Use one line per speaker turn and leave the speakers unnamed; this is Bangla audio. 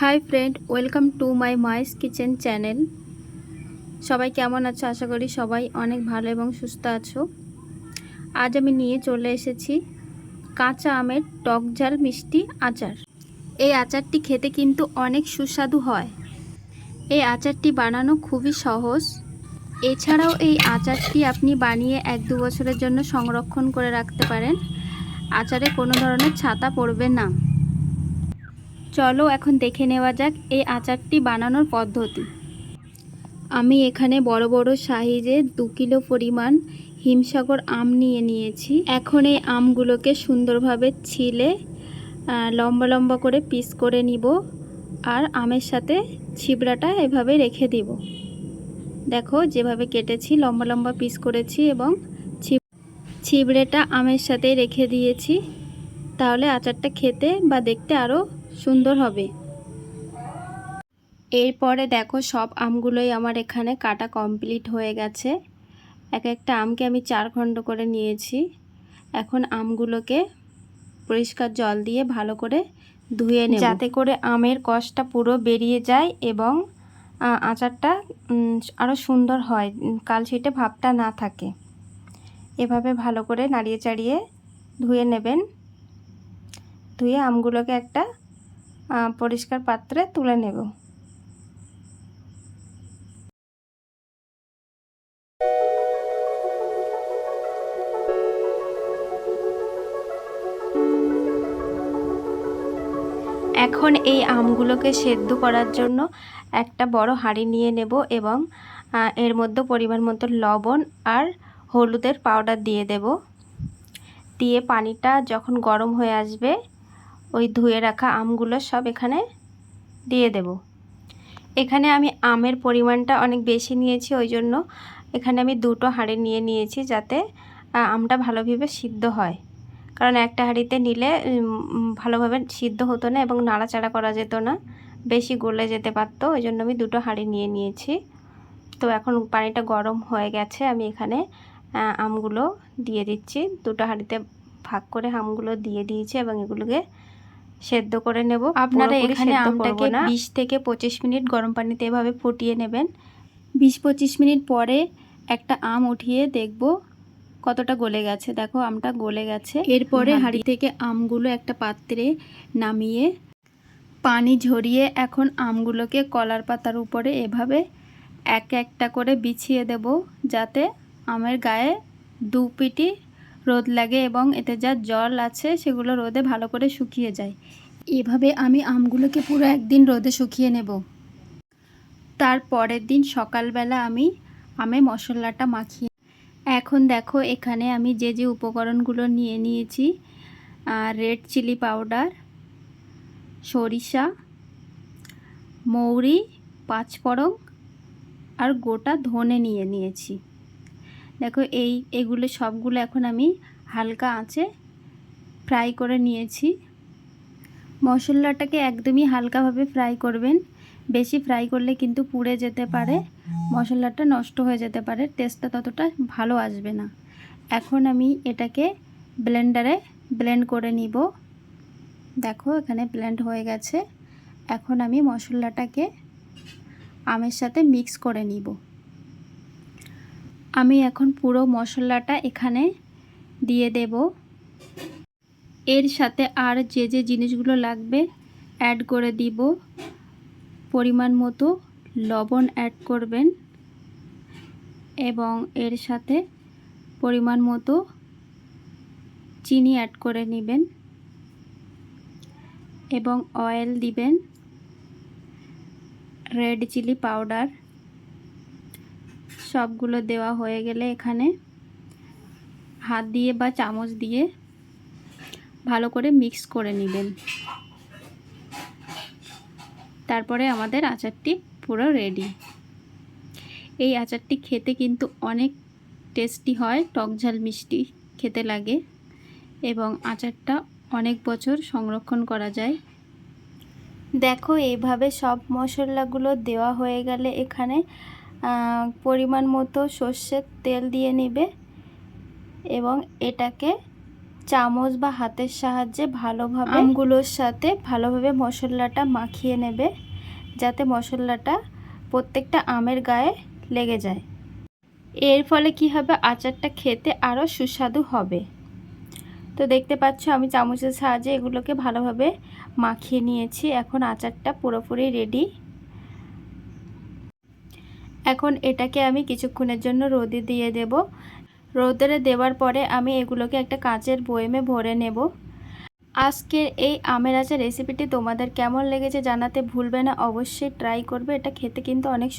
High friend, welcome to my মাইস কিচেন চ্যানেল। সবাই কেমন আছো? আশা করি সবাই অনেক ভালো এবং সুস্থ আছো। আজ আমি নিয়ে চলে এসেছি কাঁচা আমের টক ঝাল মিষ্টি আচার। এই আচারটি খেতে কিন্তু অনেক সুস্বাদু হয়। এই আচারটি বানানো খুবই সহজ। এছাড়াও এই আচারটি আপনি বানিয়ে 1-2 বছরের জন্য সংরক্ষণ করে রাখতে পারেন। আচারে কোনো ধরনের ছাতা পড়বে না। চলো এখন দেখে নেওয়া যাক এই আচারটি বানানোর পদ্ধতি। আমি এখানে বড় বড় সাইজে 2 কিলো পরিমাণ হিমসাগর আম নিয়েছি। এখন এই আমগুলোকে সুন্দরভাবে ছিলে লম্বা লম্বা করে পিস করে নিব, আর আমের সাথে ছিবড়াটা এভাবে রেখে দিব। দেখো যেভাবে কেটেছি লম্বা লম্বা পিস করেছি এবং ছিবড়েটা আমের সাথে রেখে দিয়েছি। তাহলে আচারটা খেতে বা দেখতে আরও সুন্দর হবে। এরপরে দেখো সব আমগুলোই আমার এখানে কাটা কমপ্লিট হয়ে গেছে। এক একটা আমকে আমি 4 খণ্ড করে নিয়েছি। এখন আমগুলোকে পরিষ্কার জল দিয়ে ভালো করে ধুয়ে নেব, যাতে করে আমের কষটা পুরো বেরিয়ে যায় এবং আচারটা আরও সুন্দর হয়, কালশিটে ভাবটা না থাকে। এভাবে ভালো করে নাড়িয়ে চাড়িয়ে ধুয়ে নেবেন। ধুয়ে আমগুলোকে একটা পরিষ্কার পাত্রে তুলে নেব। এখন এই আমগুলোকে সেদ্ধ করার জন্য একটা বড় হাঁড়ি নিয়ে নেব এবং এর মধ্যে পরিমাণ মতো লবণ আর হলুদের পাউডার দিয়ে দেব। দিয়ে পানিটা যখন গরম হয়ে আসবে ওই ধুয়ে রাখা আমগুলো সব এখানে দিয়ে দেব। এখানে আমি আমের পরিমাণটা অনেক বেশি নিয়েছি, ওই জন্য এখানে আমি 2টো হাঁড়ি নিয়েছি, যাতে আমটা ভালোভাবে সিদ্ধ হয়। কারণ একটা হাঁড়িতে নিলে ভালোভাবে সিদ্ধ হতো না এবং নাড়াচাড়া করা যেত না, বেশি গলে যেতে পারতো। ওই জন্য আমি 2টো হাঁড়ি নিয়েছি। তো এখন পানিটা গরম হয়ে গেছে, আমি এখানে আমগুলো দিয়ে দিচ্ছি। 2টো হাঁড়িতে ভাগ করে আমগুলো দিয়ে দিয়েছি এবং এগুলোকে সেদ্ধ করে নেব। আপনারা এখানে আমটাকে 20 থেকে 25 মিনিট গরম পানিতে এভাবে ফুটিয়ে নেবেন। 20-25 মিনিট পরে একটা আম উঠিয়ে দেখব কতটা গলে গেছে। দেখো আমটা গলে গেছে। এরপরে হাঁড়ি থেকে আমগুলো একটা পাত্রে নামিয়ে পানি ঝরিয়ে এখন আমগুলোকে কলার পাতার উপরে এভাবে এক একটা করে বিছিয়ে দেব, যাতে আমের গায়ে 2 পিটি রোদ লাগে এবং এতে যা জল আছে সেগুলো রোদে ভালো করে শুকিয়ে যায়। এভাবে আমি আমগুলোকে পুরো একদিন রোদে শুকিয়ে নেব। তার পরের দিন সকালবেলা আমি আমে মশলাটা মাখিয়ে এখন দেখো এখানে আমি যে উপকরণগুলো নিয়েছি, রেড চিলি পাউডার, সরিষা, মৌরি, 5 ফোড়ন আর গোটা ধনে নিয়েছি। দেখো এগুলো সবগুলো এখন আমি হালকা আঁচে ফ্রাই করে নিয়েছি। মশলাটাকে একদমই হালকাভাবে ফ্রাই করবেন, বেশি ফ্রাই করলে কিন্তু পুড়ে যেতে পারে, মশলাটা নষ্ট হয়ে যেতে পারে, টেস্টটা ততটা ভালো আসবে না। এখন আমি এটাকে ব্লেন্ডারে ব্লেন্ড করে নিব। দেখো এখানে ব্লেন্ড হয়ে গেছে। এখন আমি মশলাটাকে আমের সাথে মিক্স করে নিব। আমি এখন পুরো মশলাটা এখানে দিয়ে দেব। এর সাথে আর যে জিনিসগুলো লাগবে অ্যাড করে দিব। পরিমাণ মতো লবণ অ্যাড করবেন এবং এর সাথে পরিমাণ মতো চিনি অ্যাড করে নেবেন এবং অয়েল দিবেন, রেড চিলি পাউডার। সবগুলো দেওয়া হয়ে গেলে এখানে হাত দিয়ে বা চামচ দিয়ে ভালো করে মিক্স করে নেবেন। তারপরে আমাদের আচারটি পুরো রেডি। এই আচারটি খেতে কিন্তু অনেক টেস্টি হয়, টক ঝাল মিষ্টি খেতে লাগে এবং আচারটা অনেক বছর সংরক্ষণ করা যায়। দেখো এইভাবে সব মশলাগুলো দেওয়া হয়ে গেলে এখানে পরিমাণ মতো সর্ষের তেল দিয়ে নেবে এবং এটাকে চামচ বা হাতের সাহায্যে ভালোভাবে আমগুলোর সাথে ভালোভাবে মশলাটা মাখিয়ে নেবে, যাতে মশলাটা প্রত্যেকটা আমের গায়ে লেগে যায়। এর ফলে কি হবে, আচারটা খেতে আরও সুস্বাদু হবে। তো দেখতে পাচ্ছ আমি চামচের সাহায্যে এগুলোকে ভালোভাবে মাখিয়ে নিয়েছি। এখন আচারটা পুরোপুরি রেডি। এখন এটাকে আমি কিছুক্ষণের জন্য রোদে দিয়ে দেব। রোদে দেওয়ার পরে আমি এগুলোকে একটা কাঁচের বয়ামে ভরে নেব। আজকের এই আমের আচার রেসিপিটি তোমাদের কেমন লেগেছে জানাতে ভুলবে না, অবশ্যই ট্রাই করবে। এটা খেতে কিন্তু অনেক